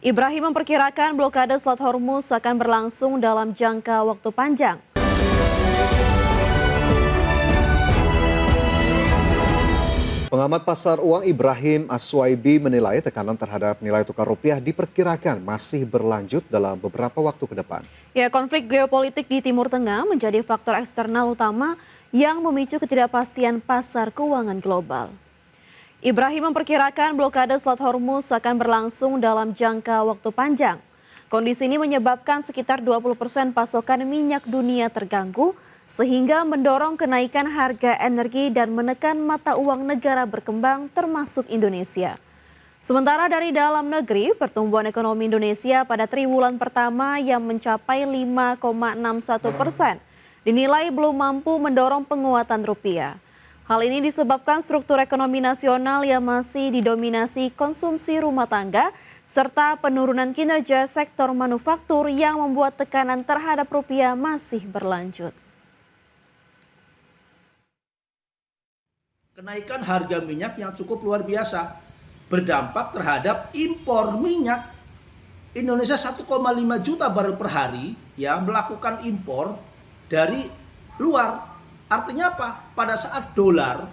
Ibrahim memperkirakan blokade Selat Hormuz akan berlangsung dalam jangka waktu panjang. Pengamat pasar uang Ibrahim Aswaibi menilai tekanan terhadap nilai tukar rupiah diperkirakan masih berlanjut dalam beberapa waktu ke depan. Ya, konflik geopolitik di Timur Tengah menjadi faktor eksternal utama yang memicu ketidakpastian pasar keuangan global. Ibrahim memperkirakan blokade Selat Hormuz akan berlangsung dalam jangka waktu panjang. Kondisi ini menyebabkan sekitar 20% pasokan minyak dunia terganggu, sehingga mendorong kenaikan harga energi dan menekan mata uang negara berkembang termasuk Indonesia. Sementara dari dalam negeri, pertumbuhan ekonomi Indonesia pada triwulan pertama yang mencapai 5,61% dinilai belum mampu mendorong penguatan rupiah. Hal ini disebabkan struktur ekonomi nasional yang masih didominasi konsumsi rumah tangga serta penurunan kinerja sektor manufaktur yang membuat tekanan terhadap rupiah masih berlanjut. Kenaikan harga minyak yang cukup luar biasa berdampak terhadap impor minyak. Indonesia 1,5 juta barel per hari ya melakukan impor dari luar. Artinya apa? Pada saat dolar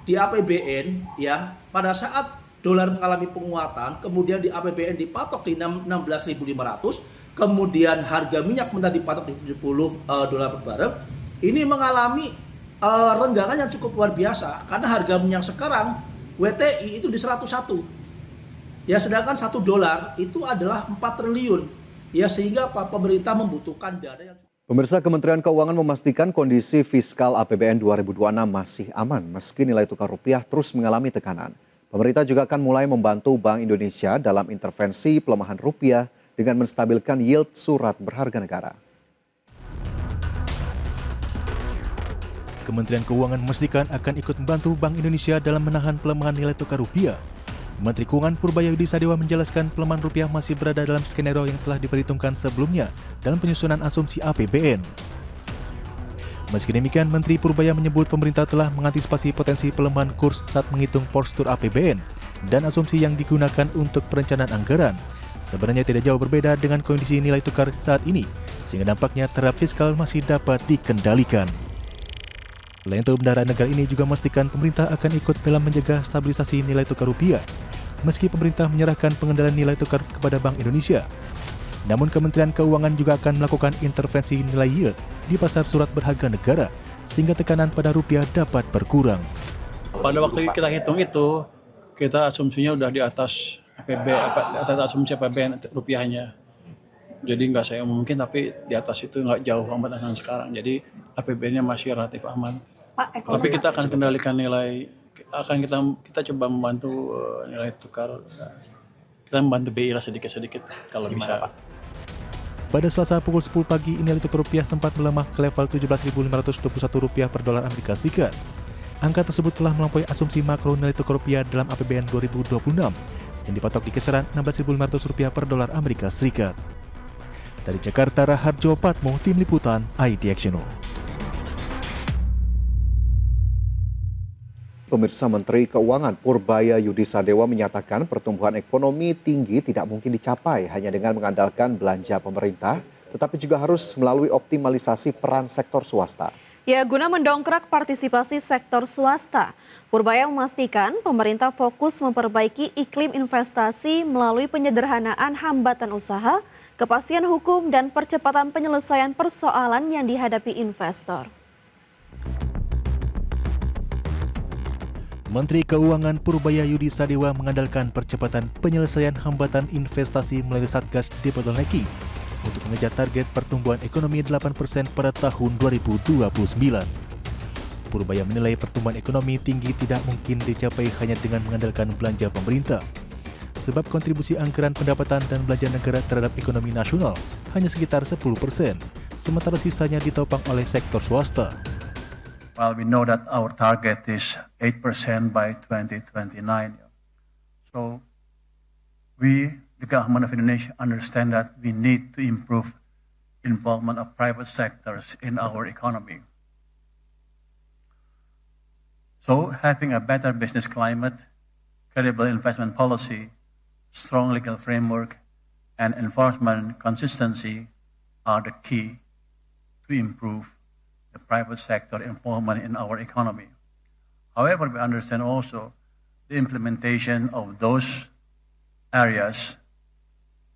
di APBN ya, pada saat dolar mengalami penguatan, kemudian di APBN dipatok di 16.500, kemudian harga minyak mentah dipatok di 70 dolar per barel, ini mengalami renggangan yang cukup luar biasa karena harga minyak sekarang WTI itu di 101. Ya, sedangkan 1 dolar itu adalah 4 triliun. Ya, sehingga pemerintah membutuhkan dana yang cukup. Pemirsa, Kementerian Keuangan memastikan kondisi fiskal APBN 2026 masih aman meski nilai tukar rupiah terus mengalami tekanan. Pemerintah juga akan mulai membantu Bank Indonesia dalam intervensi pelemahan rupiah dengan menstabilkan yield surat berharga negara. Kementerian Keuangan memastikan akan ikut membantu Bank Indonesia dalam menahan pelemahan nilai tukar rupiah. Menteri Keuangan Purbayayudi Sadewa menjelaskan pelemahan rupiah masih berada dalam skenario yang telah diperhitungkan sebelumnya dalam penyusunan asumsi APBN. Meski demikian, Menteri Purbaya menyebut pemerintah telah mengantisipasi potensi pelemahan kurs saat menghitung postur APBN dan asumsi yang digunakan untuk perencanaan anggaran. Sebenarnya tidak jauh berbeda dengan kondisi nilai tukar saat ini, sehingga dampaknya terhadap fiskal masih dapat dikendalikan. Selain itu, bendahara negara ini juga memastikan pemerintah akan ikut dalam menjaga stabilisasi nilai tukar rupiah, meski pemerintah menyerahkan pengendalian nilai tukar kepada Bank Indonesia. Namun Kementerian Keuangan juga akan melakukan intervensi nilai yield di pasar surat berharga negara, sehingga tekanan pada rupiah dapat berkurang. Pada waktu kita hitung itu, kita asumsinya udah di atas atas asumsi APBN rupiahnya. Jadi nggak saya mungkin, tapi di atas itu nggak jauh amat dengan sekarang. Jadi APBN-nya masih relatif aman. Pak, tapi kita akan kendalikan nilai, kita coba membantu nilai tukar. Kita membantu BI lah sedikit-sedikit kalau bisa. Pak? Pada Selasa pukul 10 pagi, nilai tukar rupiah sempat melemah ke level Rp17.521 per dolar Amerika Serikat. Angka tersebut telah melampaui asumsi makro nilai tukar rupiah dalam APBN 2026 yang dipatok di kisaran Rp16.500 per dolar Amerika Serikat. Dari Jakarta, Raharjo Patmo, Tim Liputan, IDXNO. Pemirsa, Menteri Keuangan Purbayayudi Sadewa menyatakan pertumbuhan ekonomi tinggi tidak mungkin dicapai hanya dengan mengandalkan belanja pemerintah, tetapi juga harus melalui optimalisasi peran sektor swasta. Ya, guna mendongkrak partisipasi sektor swasta, Purbaya memastikan pemerintah fokus memperbaiki iklim investasi melalui penyederhanaan hambatan usaha, kepastian hukum, dan percepatan penyelesaian persoalan yang dihadapi investor. Menteri Keuangan Purbayayudi Sadewa mengandalkan percepatan penyelesaian hambatan investasi melalui Satgas Debottlenecking untuk mengejar target pertumbuhan ekonomi 8% pada tahun 2029. Purbaya menilai pertumbuhan ekonomi tinggi tidak mungkin dicapai hanya dengan mengandalkan belanja pemerintah, sebab kontribusi anggaran pendapatan dan belanja negara terhadap ekonomi nasional hanya sekitar 10%, sementara sisanya ditopang oleh sektor swasta. Well, we know that our target is 8% by 2029. So we, the government of Indonesia, understand that we need to improve involvement of private sectors in our economy. So having a better business climate, credible investment policy, strong legal framework, and enforcement consistency are the key to improve the private sector involvement in our economy. However, we understand also the implementation of those areas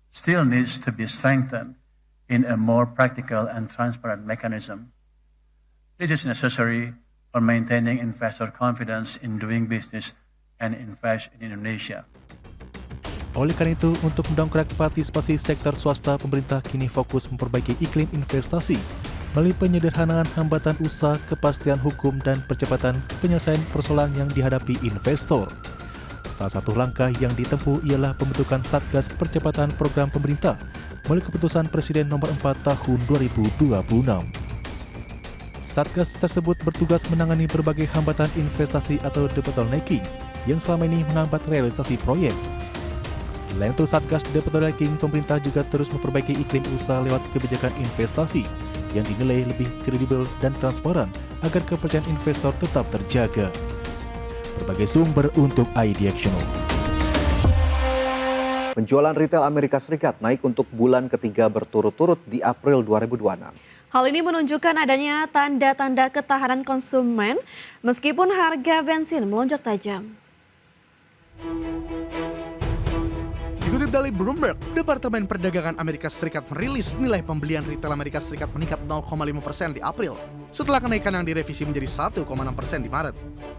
still needs to be strengthened in a more practical and transparent mechanism. This is necessary for maintaining investor confidence in doing business and invest in Indonesia. Oleh karena itu, untuk mendongkrak partisipasi sektor swasta, pemerintah kini fokus memperbaiki iklim investasi melalui penyederhanaan hambatan usaha, kepastian hukum, dan percepatan penyelesaian persoalan yang dihadapi investor. Salah satu langkah yang ditempuh ialah pembentukan Satgas Percepatan Program Pemerintah melalui keputusan Presiden nomor 4 tahun 2026. Satgas tersebut bertugas menangani berbagai hambatan investasi atau debottlenecking yang selama ini menghambat realisasi proyek. Selain itu, Satgas Debottlenecking pemerintah juga terus memperbaiki iklim usaha lewat kebijakan investasi yang dinilai lebih kredibel dan transparan agar kepercayaan investor tetap terjaga. Berbagai sumber untuk IDXchannel. Penjualan retail Amerika Serikat naik untuk bulan ketiga berturut-turut di April 2026. Hal ini menunjukkan adanya tanda-tanda ketahanan konsumen meskipun harga bensin melonjak tajam. Dikutip dari Bloomberg, Departemen Perdagangan Amerika Serikat merilis nilai pembelian retail Amerika Serikat meningkat 0,5% di April, setelah kenaikan yang direvisi menjadi 1,6% di Maret.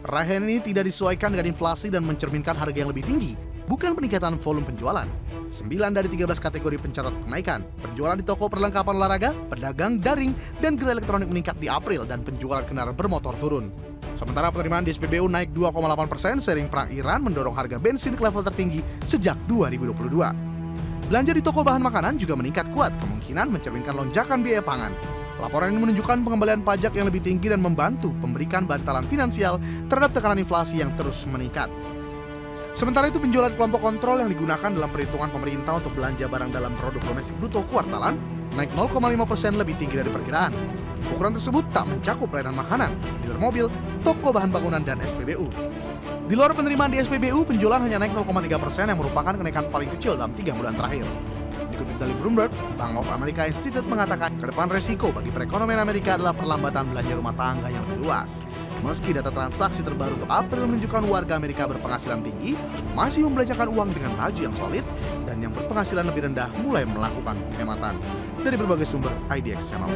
Raihan ini tidak disesuaikan dengan inflasi dan mencerminkan harga yang lebih tinggi, bukan peningkatan volume penjualan. 9 dari 13 kategori pencatat kenaikan. Penjualan di toko perlengkapan olahraga, pedagang daring, dan gerai elektronik meningkat di April dan penjualan kendaraan bermotor turun. Sementara penerimaan di SPBU naik 2,8% seiring perang Iran mendorong harga bensin ke level tertinggi sejak 2022. Belanja di toko bahan makanan juga meningkat kuat, kemungkinan mencerminkan lonjakan biaya pangan. Laporan ini menunjukkan pengembalian pajak yang lebih tinggi dan membantu memberikan bantalan finansial terhadap tekanan inflasi yang terus meningkat. Sementara itu, penjualan kelompok kontrol yang digunakan dalam perhitungan pemerintah untuk belanja barang dalam produk domestik bruto kuartalan naik 0,5% lebih tinggi dari perkiraan. Ukuran tersebut tak mencakup pelayanan makanan, dealer mobil, toko bahan bangunan, dan SPBU. Di luar penerimaan di SPBU, penjualan hanya naik 0,3% yang merupakan kenaikan paling kecil dalam 3 bulan terakhir. Dikutip dari Bloomberg, Bank of America Institute mengatakan ke depan resiko bagi perekonomian Amerika adalah perlambatan belanja rumah tangga yang lebih luas. Meski data transaksi terbaru untuk April menunjukkan warga Amerika berpenghasilan tinggi masih membelanjakan uang dengan laju yang solid dan yang berpenghasilan lebih rendah mulai melakukan penghematan. Dari berbagai sumber, IDXchannel.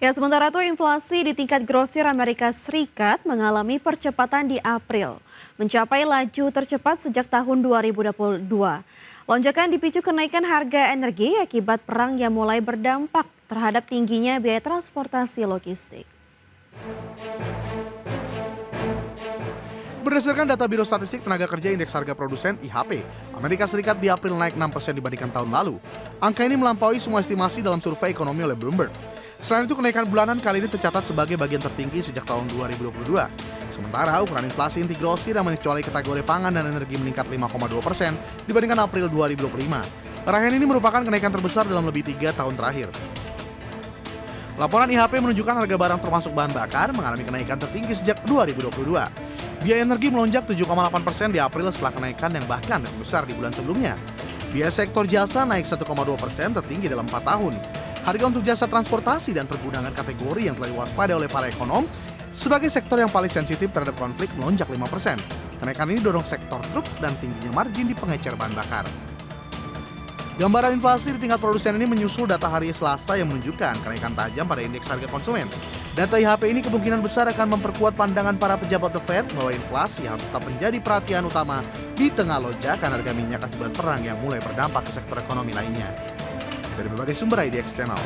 Ya, sementara itu inflasi di tingkat grosir Amerika Serikat mengalami percepatan di April, mencapai laju tercepat sejak tahun 2022. Lonjakan dipicu kenaikan harga energi akibat perang yang mulai berdampak terhadap tingginya biaya transportasi logistik. Berdasarkan data Biro Statistik Tenaga Kerja Indeks Harga Produsen IHP, Amerika Serikat di April naik 6% dibandingkan tahun lalu. Angka ini melampaui semua estimasi dalam survei ekonomi oleh Bloomberg. Selain itu, kenaikan bulanan kali ini tercatat sebagai bagian tertinggi sejak tahun 2022. Sementara ukuran inflasi inti grosir yang mengecuali kategori pangan dan energi meningkat 5,2% dibandingkan April 2025. Raihan ini merupakan kenaikan terbesar dalam lebih 3 tahun terakhir. Laporan IHP menunjukkan harga barang termasuk bahan bakar mengalami kenaikan tertinggi sejak 2022. Biaya energi melonjak 7,8% di April setelah kenaikan yang bahkan lebih besar di bulan sebelumnya. Biaya sektor jasa naik 1,2% tertinggi dalam 4 tahun. Harga untuk jasa transportasi dan pergudangan kategori yang telah diwaspadai oleh para ekonom sebagai sektor yang paling sensitif terhadap konflik melonjak 5%. Kenaikan ini dorong sektor truk dan tingginya margin di pengecer bahan bakar. Gambaran inflasi di tingkat produsen ini menyusul data hari Selasa yang menunjukkan kenaikan tajam pada indeks harga konsumen. Data IHP ini kemungkinan besar akan memperkuat pandangan para pejabat The Fed bahwa inflasi harus tetap menjadi perhatian utama di tengah lonjakan harga minyak akibat perang yang mulai berdampak ke sektor ekonomi lainnya. Dari berbagai sumber IDXchannel.